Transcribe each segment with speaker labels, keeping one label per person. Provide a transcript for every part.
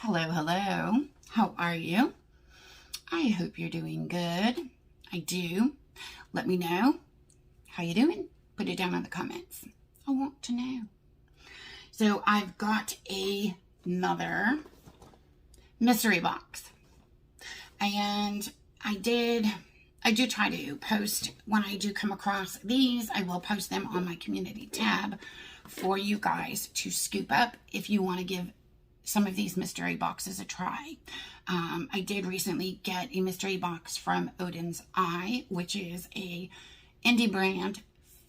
Speaker 1: Hello, hello. How are you? I hope you're doing good. I do. Let me know how you doing. Put it down in the comments. I want to know. So I've got another mystery box. And I do try to post when I do come across these. I will post them on my community tab for you guys to scoop up if you want to give some of these mystery boxes a try. I did recently get a mystery box from Odin's Eye, which is a indie brand.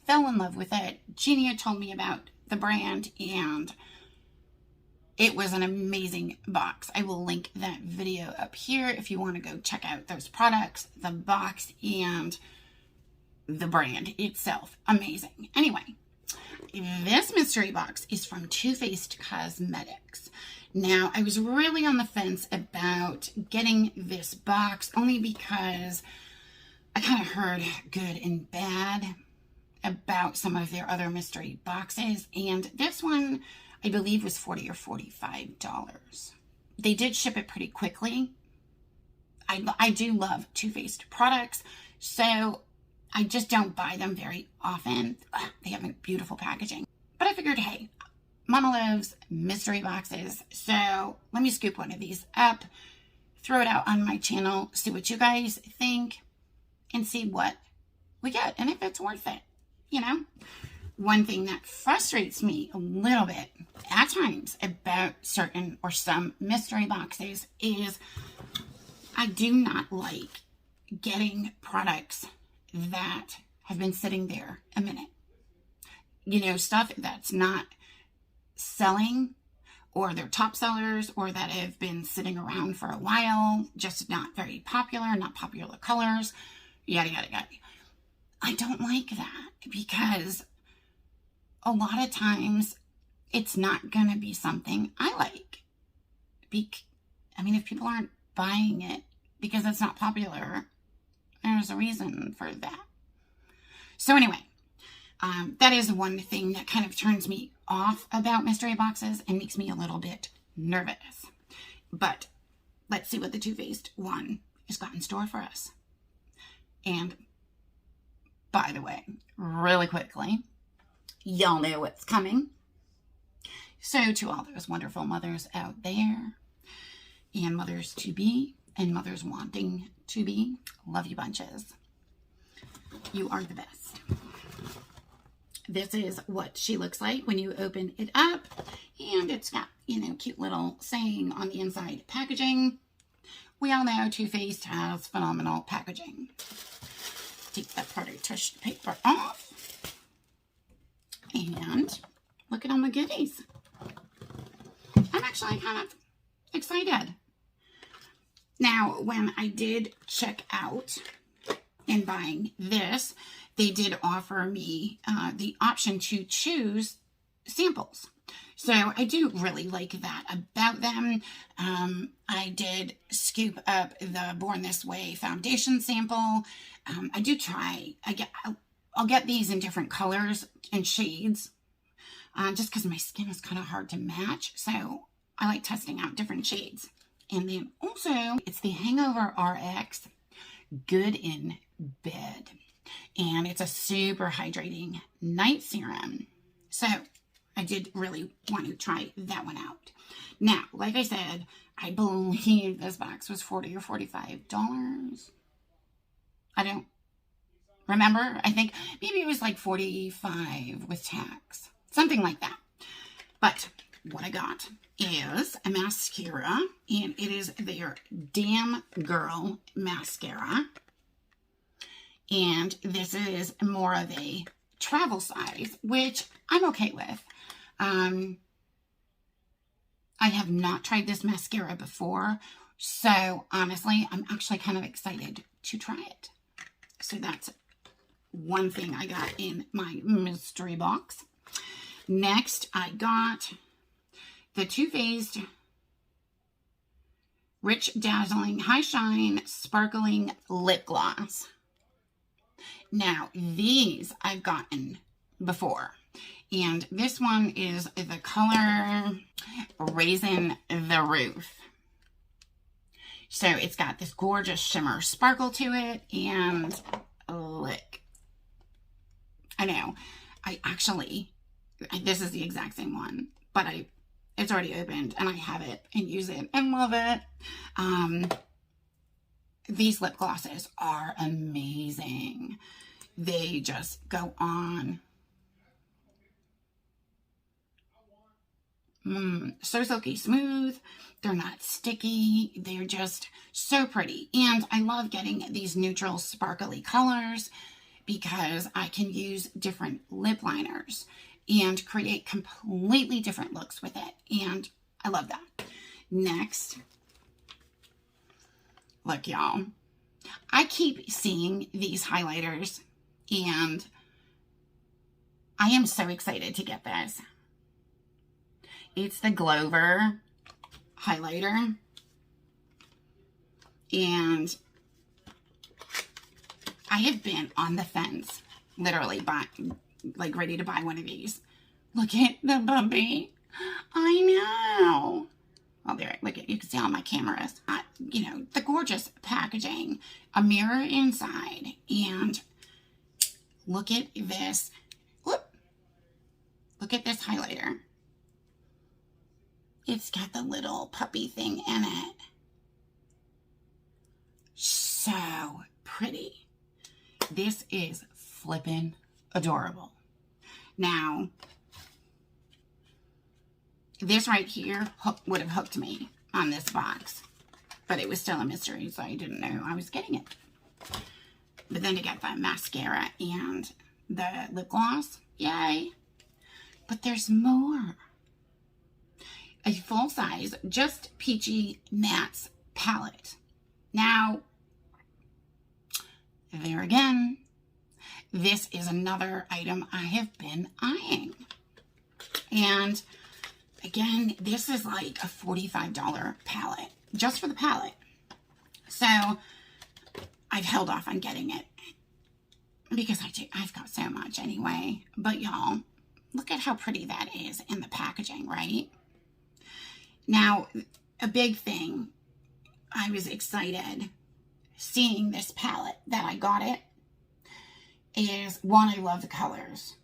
Speaker 1: Fell in love with it. Jeannie had told me about the brand and it was an amazing box. I will link that video up here if you want to go check out those products, the box, and the brand itself. Amazing. Anyway, this mystery box is from Too Faced Cosmetics. Now, I was really on the fence about getting this box only because I kind of heard good and bad about some of their other mystery boxes, and this one I believe was $40 or $45. They did ship it pretty quickly. I do love Too Faced products, so I just don't buy them very often. They have beautiful packaging. But I figured, hey, Mama loves mystery boxes, so let me scoop one of these up, throw it out on my channel, see what you guys think, and see what we get, and if it's worth it, you know? One thing that frustrates me a little bit at times about certain or some mystery boxes is I do not like getting products that have been sitting there a minute. You know, stuff that's not selling, or they're top sellers, or that have been sitting around for a while, just not very popular, not popular colors, yada, yada, yada. I don't like that because a lot of times it's not going to be something I like. I mean, if people aren't buying it because it's not popular, there's a reason for that. So anyway, that is one thing that kind of turns me off about mystery boxes and makes me a little bit nervous. But let's see what the Too Faced one has got in store for us. And by the way, really quickly, y'all know what's coming. So to all those wonderful mothers out there, and mothers to be, and mothers wanting to be, love you bunches. You are the best. This is what she looks like when you open it up, and it's got, you know, cute little saying on the inside packaging. We all know Too Faced has phenomenal packaging. Take that part of tissue paper off, and look at all my goodies. I'm actually kind of excited. Now, when I did check out in buying this, they did offer me the option to choose samples. So I do really like that about them. I did scoop up the Born This Way foundation sample. I do try. I'll get these in different colors and shades just because my skin is kind of hard to match. So I like testing out different shades. And then also, it's the Hangover RX Good in Bed. And it's a super hydrating night serum. So I did really want to try that one out. Now, like I said, I believe this box was $40 or $45. I don't remember. I think maybe it was like $45 with tax. Something like that. But what I got is a mascara, and it is their Damn Girl mascara. And this is more of a travel size, which I'm okay with. I have not tried this mascara before, so honestly, I'm actually kind of excited to try it. So that's one thing I got in my mystery box. Next, I got the Too Faced Rich Dazzling High Shine Sparkling Lip Gloss. Now, these I've gotten before, and this one is the color Raisin the Roof. So it's got this gorgeous shimmer sparkle to it, and look. I know, this is the exact same one, but it's already opened, and I have it and use it and love it. These lip glosses are amazing. They just go on. So silky smooth. They're not sticky. They're just so pretty. And I love getting these neutral sparkly colors because I can use different lip liners and create completely different looks with it. And I love that. Next, look, y'all. I keep seeing these highlighters, and I am so excited to get this. It's the Glover highlighter, and I have been on the fence, literally, like ready to buy one of these. Look at the puppy. I know. Oh, there, look at, you can see all my cameras. You know, the gorgeous packaging, a mirror inside, and look at this. Whoop. Look at this highlighter. It's got the little puppy thing in it. So pretty. This is flippin' adorable. Now, this right here would have hooked me on this box, but it was still a mystery, so I didn't know I was getting it. But then to get the mascara and the lip gloss, yay. But there's more. A full-size Just Peachy Mattes palette. Now, there again, this is another item I have been eyeing. And again, this is like a $45 palette, just for the palette. So I've held off on getting it because I've got so much anyway. But y'all, look at how pretty that is in the packaging, right? Now, a big thing, I was excited seeing this palette that I got it, is one, I love the colors.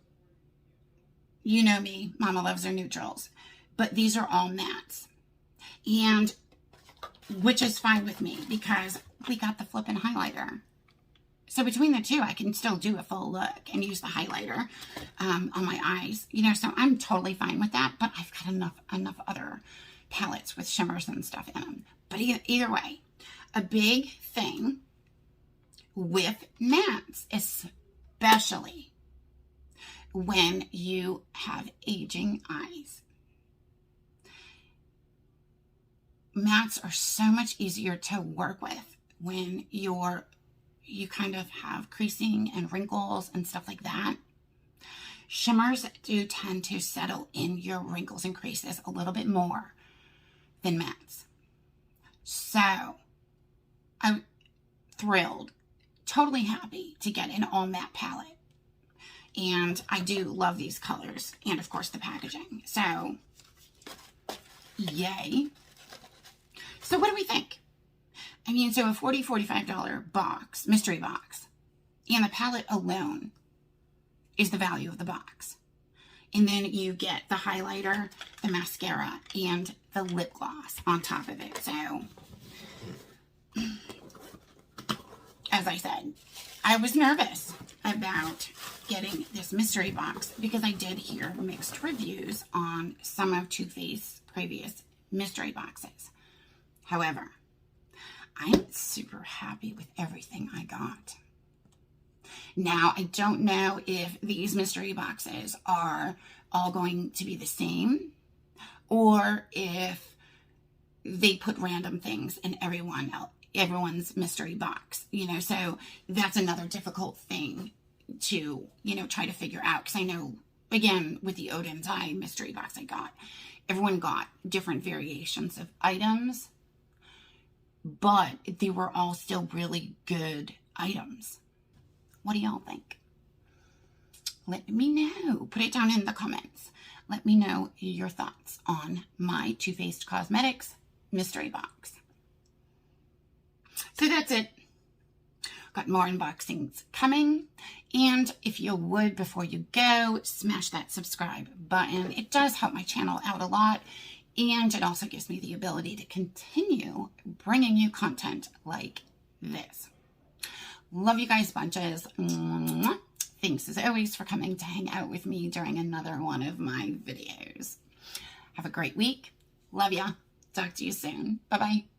Speaker 1: You know me, Mama loves her neutrals, but these are all mattes, and which is fine with me because we got the flippin' highlighter. So between the two, I can still do a full look and use the highlighter on my eyes, you know, so I'm totally fine with that, but I've got enough other palettes with shimmers and stuff in them. But either way, a big thing with mattes, especially when you have aging eyes. Mattes are so much easier to work with when you kind of have creasing and wrinkles and stuff like that. Shimmers do tend to settle in your wrinkles and creases a little bit more than mattes. So I'm thrilled, totally happy to get an all matte palette. And I do love these colors and of course the packaging. So yay. So what do we think? I mean, so a $45 box, mystery box, and the palette alone is the value of the box. And then you get the highlighter, the mascara, and the lip gloss on top of it. So, as I said, I was nervous about getting this mystery box because I did hear mixed reviews on some of Too Faced's previous mystery boxes. However, I'm super happy with everything I got. Now, I don't know if these mystery boxes are all going to be the same or if they put random things in everyone's mystery box, you know, so that's another difficult thing to, you know, try to figure out. Because I know, again, with the Odin's Eye mystery box I got, everyone got different variations of items, but they were all still really good items. What do y'all think? Let me know. Put it down in the comments. Let me know your thoughts on my Too Faced Cosmetics mystery box. that's it. Got more unboxings coming. And if you would, before you go, smash that subscribe button. It does help my channel out a lot. And it also gives me the ability to continue bringing you content like this. Love you guys bunches. Mwah. Thanks as always for coming to hang out with me during another one of my videos. Have a great week. Love ya. Talk to you soon. Bye-bye.